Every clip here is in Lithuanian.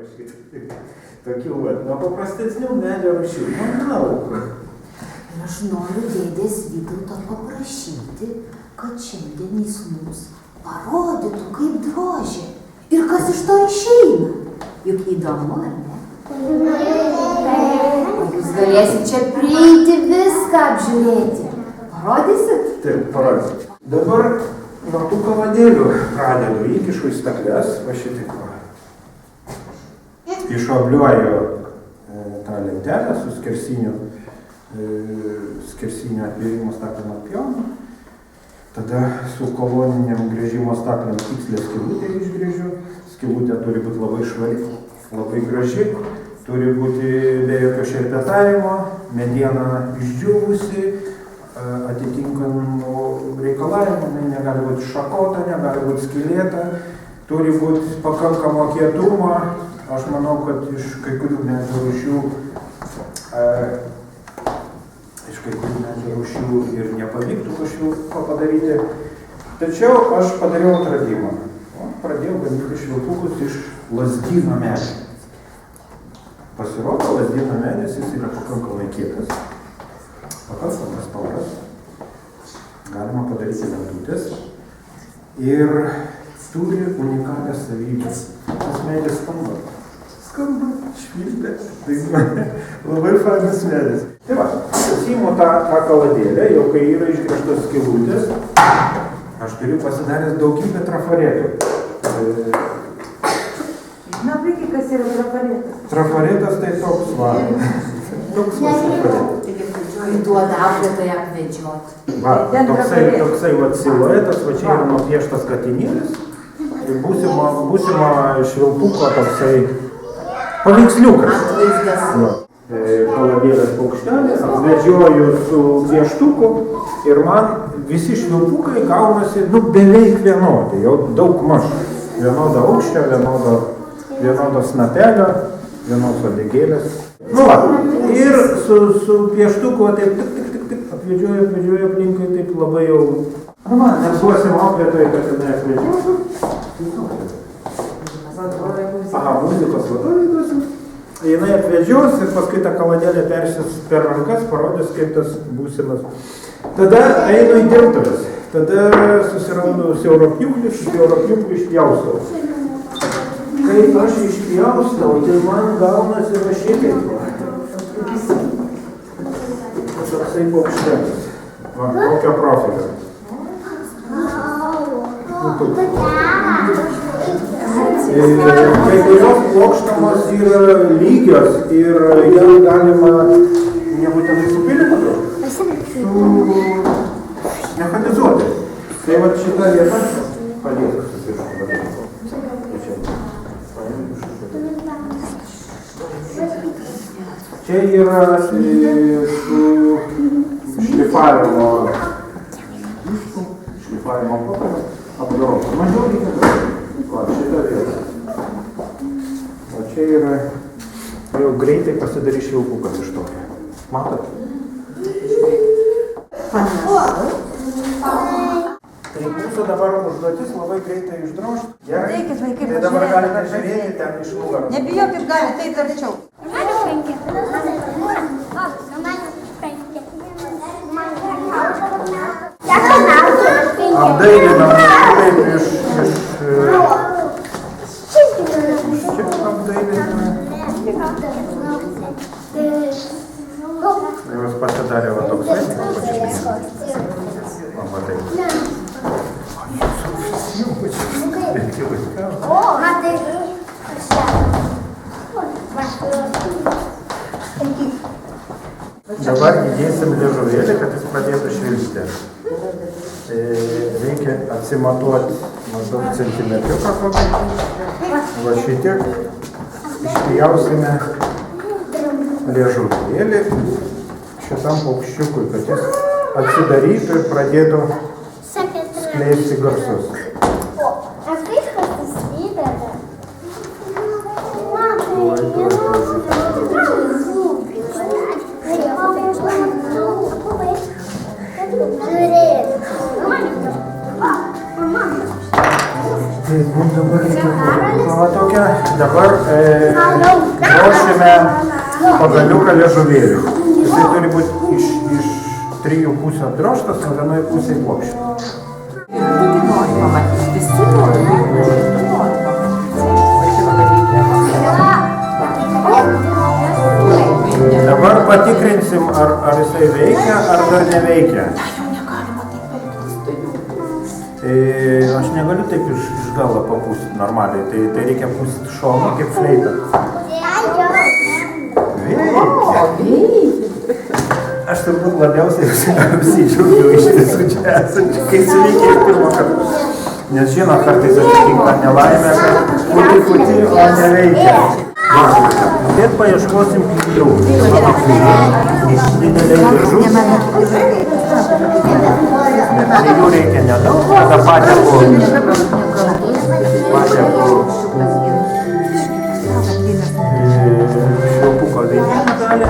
parašyti. Tokių, nuo paprastesnių medžio rūšių. Manau. Ir aš noriu dėdės Vytauto paprašyti, kad šiandien jis mums parodytų, kaip drožia. Ir kas iš to išeina. Juk įdomu, ar ne? Jūs galėsit čia prieiti viską apžiūrėti. Parodysit? Taip, parodysit. Dabar nuo tų kaladėlių pradedu, įkišu į stakles, va šitaip. Išobliuoju tą lentelę su skersiniu atvėrimo staklėm atpjaunu. Tada su koloniniam gręžimo staklėm tikslę skylutę išgręžiu. Skylutė turi būti labai švari, labai graži, turi būti be jokio šerpetavimo, mediena išdžiūvusi, atitinkamų reikalavimų, negali būti šakota, negali būti skylėta, turi būti pakankamo kietumo. Aš manau, kad iš kai kurių medžio rūšių ir nepavyktų kažko padaryti. Tačiau aš padariau atradimą. Pradėjau gaminti švilpukus iš lazdyno medžio. Pasirodo, lazdyno medis jis yra pakankamai kietas, pakankamai storas. Galima padaryti lentutes ir turi unikalias savybės. Tas medis skamba, švilpia, dainuoja. Labai fainas medis. Tai va, pasiimu tą kaladėlę, jau kai yra išgręžtos skylutės, aš turiu pasidaręs daugybę trafaretų. Na, vaikai, kas yra trafaretas? Trafaretas tai toks va. Toks va trafaretas. Duoda auklėtoją apvedžioti. Va, toksai va siluetas, va čia yra nupieštas katinėlis. Ir būsimo švilpuko toksai paveiksliukas. Atvaizdas. Kaladėlės paukštelį, apvedžioju su pieštuku ir man visi švilpukai gaunasi, beveik vienodai, jau daug maž. Vienodo aukščio, vienodo snapelio, vienos uodegėlės. Nu va, ir su pieštuku taip apvedžioju aplinkui, taip labai jau... Man, nesuosim auklėtojai, kad jinai apvedžioju. Aha, muzikos vadovai duosim. Jinai apvedžios ir paskui tą kaladėlę persis per rankas, parodys, kaip tas būsimas. Tada einu į dirbtuves. Tada susirandu siauropjūklį, siauropjūklį išpjaustau. Kai aš išpjaustau, tai man gaunasi va šitaip. Toksai paukštelis. Va, kokio profilio. Kai kurios plokštamos yra lygios ir ją galima nebūtinai su pilimu, mechanizuoti. Tai va šitą vietą padėsiu susirašyti. Čia yra su šlifavimo apdorota. Mažiau reikia. Va, šitą vietą. O čia yra, jau greitai pasidarys švilpukas iš to. Matot? Tai mūsų dabar užduotis labai greitai išdrožti. Gerai? Tai dabar galite žiūrėti ten iš nugaros. Nebijokit, galite eiti arčiau. Apdailinam taip iš čia apdailiname. Jūs pasidarė va toksai. O, matai. Dabar įdėsim liežuvėlį, kad jis pradėtų švilpti. Reikia atsimatuoti maždaug centimetriuką kokį. Va šitiek išpjausime liežuvėlį šitam paukščiukui, kad jis atsidarytų ir pradėtų skleisti garsus. Tai mums dabar reikia tokią Dabar ruošime pagaliuką liežuvėliui. Jisai turi būti iš 3 pusių apdroštas, o vienoje pusėje plokščias. Dabar patikrinsim, ar jisai veikia, ar dar neveikia. Aš negaliu taip iš galo papūsti normaliai, tai reikia pūsti šoną kaip fleitą. Veikia. Aš turbūt labiausiai apsidžiaugiu iš tiesų čia esančių, kai suveikia iš pirmo karto. Nes žino, kartais atsitinka nelaimė, kad puti, o neveikia. Bet paieškosim klyjų. Iš dideliai diržų. Klyjų reikia nedaug, tada patieku švilpuko vieną dalį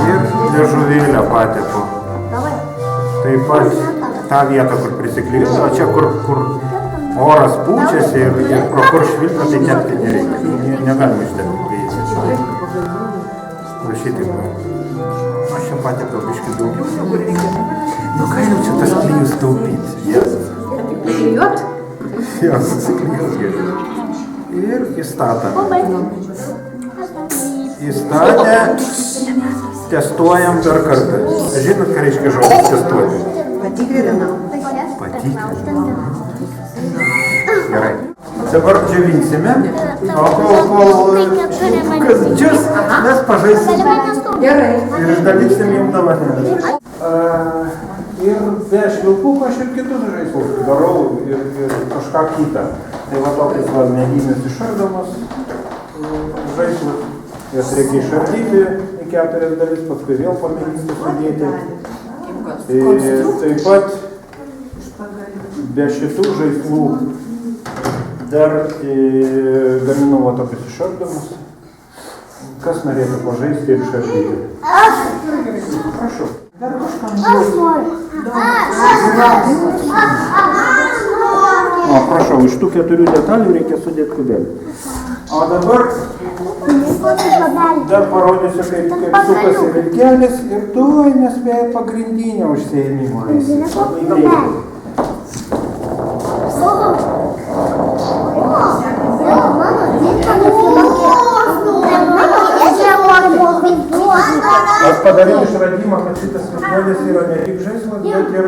ir liežuvėlę patieku. Taip pat tą vietą, kur prisiklyju, o čia kur oras pučiasi ir pro kur švilpia, tai tepti nereikia. Negalima ištepti. Va šitaip. Aš čia patiekiau biškį daugiau, negu reikia. Nu ką jau čia tas klyjus taupyti? Klijuot? Jo, susiklyjus geriau. Ir įstatą. Įstatę testuojam dar kartą. Žinot, ką reiškia žodis testuoti? Patikrinam. Patikrinam. Gerai. Dabar džiovinsime, o kol švilpukas džius, mes pažaisim. Gerai. Ir išdalysim jums dovanėlės. Ir be švilpuko aš ir kitus žaislus darau ir kažką kitą. Tai va tokius va medinis išardomas žaislus. Jas reikia išardyti į 4 dalis, paskui vėl pamėginti sudėti. Taip pat be šitų žaislų dar gaminau va tokius išardomus. Kas norėtų pažaisti ir išardyti? Prašau. Dar kažkam o, prašau, iš tų 4 detalių reikia sudėti kubelį. O dabar dar parodysiu, kaip sukasi vilkelis ir tuoj nespėja pagrindinio užsiėmimo. Aš padariau išradimą, kad šitas vilkelis yra ne tik žaislas, bet ir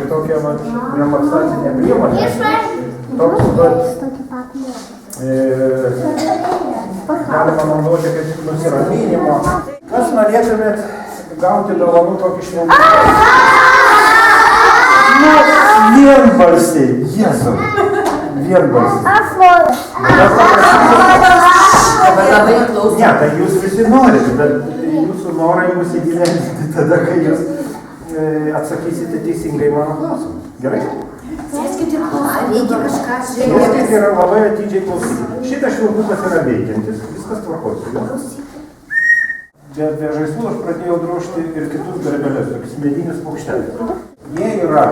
tokia relaksacinė priemonė. Toks galima naudoti kaip nusiraminimo. Kas norėtumėt gauti dovanų tokį švilpuką? Vienbalsiai, Jėzau. Vienbalsiai. Ne, tai jūs visi norite, bet jūsų norai bus įgyvendinti tada, kai jūs atsakysite teisingai mano klausimus. Gerai? Reikia kažką Sėskit ir labai atidžiai klausyti. Šitas švilpukas yra veikiantis, viskas tvarkosi. Be žaislų aš pradėjau drožti ir kitus darbelius, tokius medinius paukštelius. Jie yra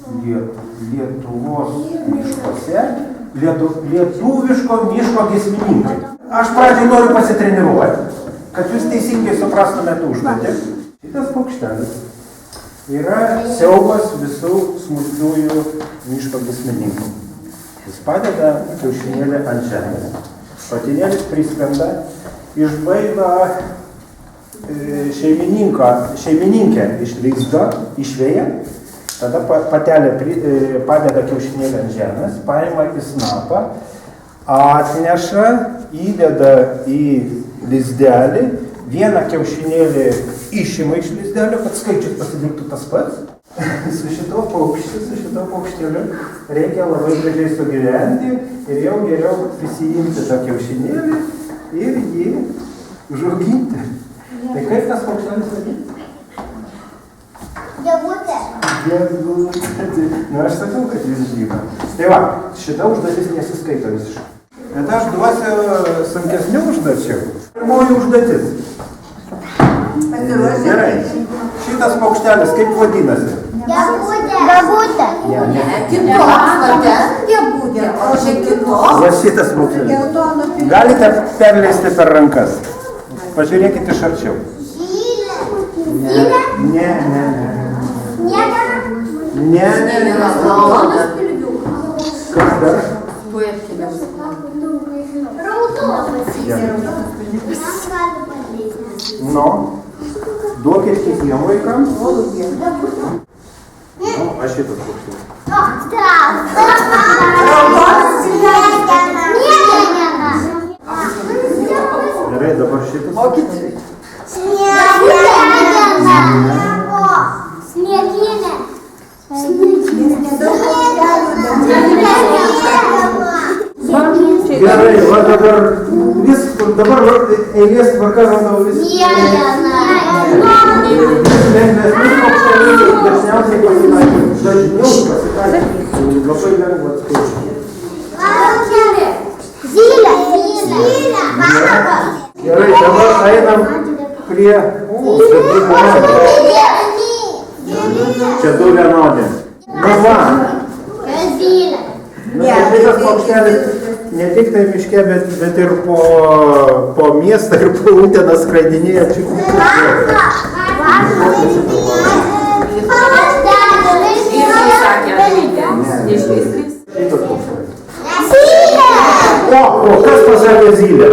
Lietuvos miškuose, lietuviško miško giesmininkai. Aš pradžiai noriu pasitreniruoti, kad jūs teisingai suprastumėte užduotį. Šitas paukštelis yra siaubas visų smulkiųjų miško giesmininkų. Jis padeda kiaušinėlį ant žemės. Patinėlis priskrenda, išbaido šeimininkę iš lizdo, išveja, tada patelė padeda kiaušinėlį ant žemės, paima į snapą, atneša, įdeda į lizdelį, vieną kiaušinėlį išima iš lizdelio, kad skaičius pasiliktų tas pats. Su šito paukšteliu reikia labai gražiai sugyventi ir jau geriau prisijimti tą kiaušinėlį ir jį užauginti. Tai kaip tas paukštelis vadinasi? Gegutė. Nu, aš sakau, kad jis žino. Tai va, šita užduotis nesiskaito visiškai. Bet aš duosiu sunkesnių užduočių. Pirmoji užduotis. Gerai. Šitas paukštelis kaip vadinasi? Gegutė. Ne, ne. Gegutė. O čia kitos. Va šitas mokslelis. Galite perleisti per rankas. Pažiūrėkite iš arčiau. Ne, ne, ne, ne. Ne, ne, ne. Kas dar? Nu, duokit kiekviem vaikam. Nu, aš šitas paukštis. Gerai, dabar šitas. Snieginė. Gerai, va dabar eilės tvarka randau viską. Lengvesnis paukšteliai dažniausiai pasitaiko. Dažniau pasitaiko. Labai lengva atskaičiuoti. Zylė. Gerai, dabar einam prie čia du vienodi. Nu va. Nu, šitas paukštelis ne tik tai miške, bet ir po miestą ir po Uteną skraidinėja čiukų. Šitas paukštelis. O, kas pasakė zylė?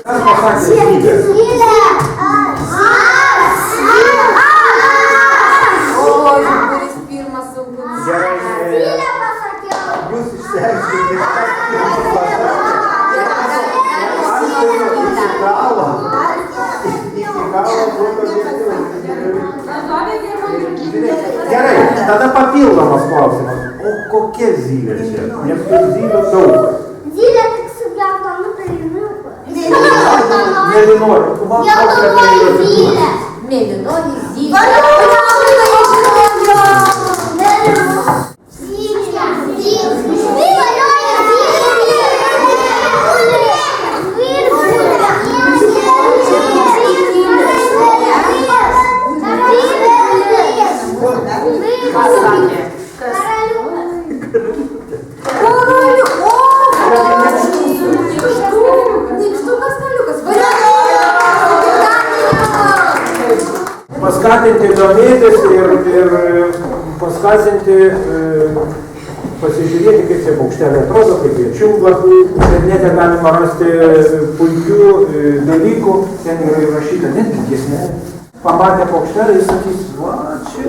Kas pasakė zylė? Jūs išsiaiškinkite, Gerai, tada papildomas klausimas. O kokia zylė čia? Nes zylių daug. Zylė tik su geltonu trynuku. Mėlynoji. Geltonoji zylė. Mėlynoji zylė. Paskatinti domėtis ir paskatinti pasižiūrėti, kaip tie paukšteliai atrodo, kaip jie čiulba. Internete galima rasti puikių dalykų, ten yra įrašyta netgi giesmė. Pamatę paukštelį, jis sakys, va, čia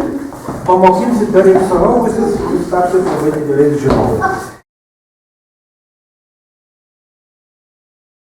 pamokinsit dar ir suaugusius, jūs tapsit labai dideliais žinovais.